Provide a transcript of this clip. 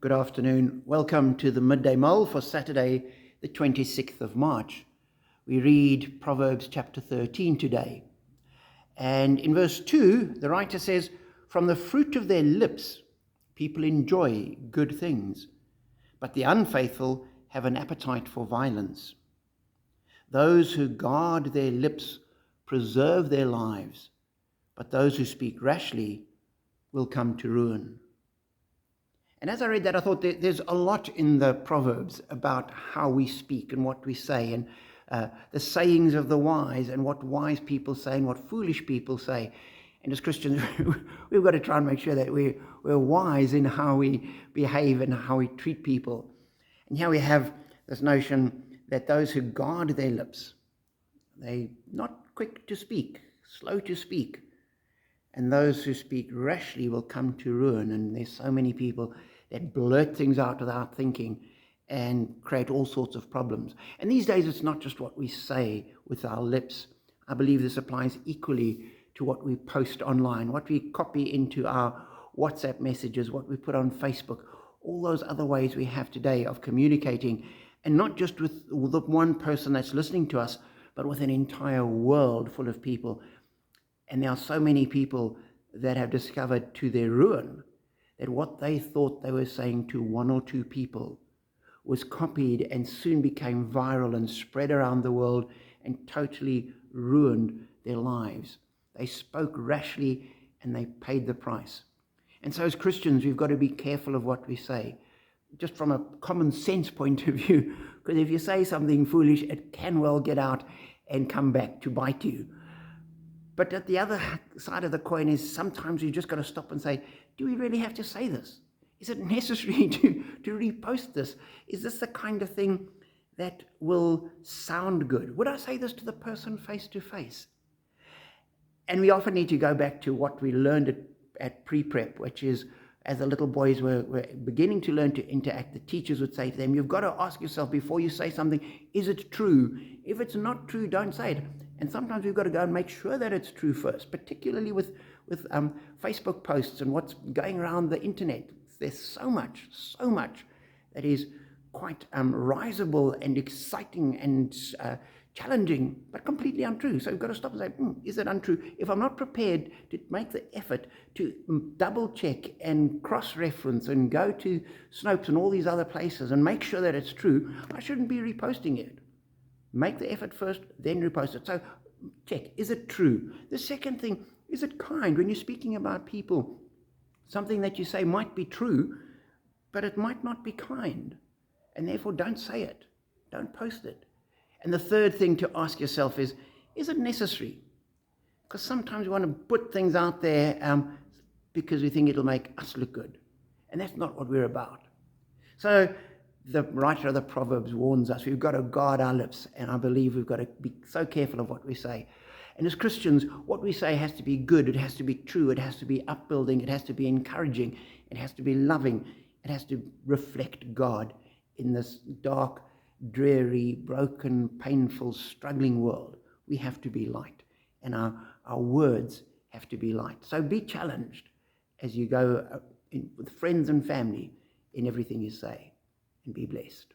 Good afternoon. Welcome to the Midday Mull for Saturday, the 26th of March. We read Proverbs chapter 13 today. And in verse 2, the writer says, "From the fruit of their lips, people enjoy good things, but the unfaithful have an appetite for violence. Those who guard their lips preserve their lives, but those who speak rashly will come to ruin." And as I read that, I thought there's a lot in the Proverbs about how we speak and what we say, and the sayings of the wise, and what wise people say and what foolish people say. And as Christians, we've got to try and make sure that we're wise in how we behave and how we treat people. And here we have this notion that those who guard their lips, they're not quick to speak, slow to speak. And those who speak rashly will come to ruin. And there's so many people that blurt things out without thinking and create all sorts of problems. And these days, it's not just what we say with our lips. I believe this applies equally to what we post online, what we copy into our WhatsApp messages, what we put on Facebook, all those other ways we have today of communicating, and not just with the one person that's listening to us, but with an entire world full of people. And there are so many people that have discovered to their ruin that what they thought they were saying to one or two people was copied and soon became viral and spread around the world and totally ruined their lives. They spoke rashly and they paid the price. And so as Christians, we've got to be careful of what we say, just from a common sense point of view, because if you say something foolish, it can well get out and come back to bite you. But at the other side of the coin is sometimes you just got to stop and say, do we really have to say this? Is it necessary to repost this? Is this the kind of thing that will sound good? Would I say this to the person face to face? And we often need to go back to what we learned at pre-prep, which is as the little boys were beginning to learn to interact, the teachers would say to them, you've got to ask yourself before you say something, is it true? If it's not true, don't say it. And sometimes we've got to go and make sure that it's true first, particularly with Facebook posts and what's going around the internet. There's so much that is quite risible and exciting and challenging, but completely untrue. So we've got to stop and say, is it untrue? If I'm not prepared to make the effort to double check and cross-reference and go to Snopes and all these other places and make sure that it's true, I shouldn't be reposting it. Make the effort first, then repost it. So check, is it true? The second thing, is it kind? When you're speaking about people, something that you say might be true, but it might not be kind. And therefore, don't say it. Don't post it. And the third thing to ask yourself is it necessary? Because sometimes we want to put things out there because we think it'll make us look good. And that's not what we're about. So the writer of the Proverbs warns us, we've got to guard our lips. And I believe we've got to be so careful of what we say. And as Christians, what we say has to be good. It has to be true. It has to be upbuilding. It has to be encouraging. It has to be loving. It has to reflect God in this dark, dreary, broken, painful, struggling world. We have to be light, and our words have to be light. So be challenged as you go with friends and family in everything you say, and be blessed.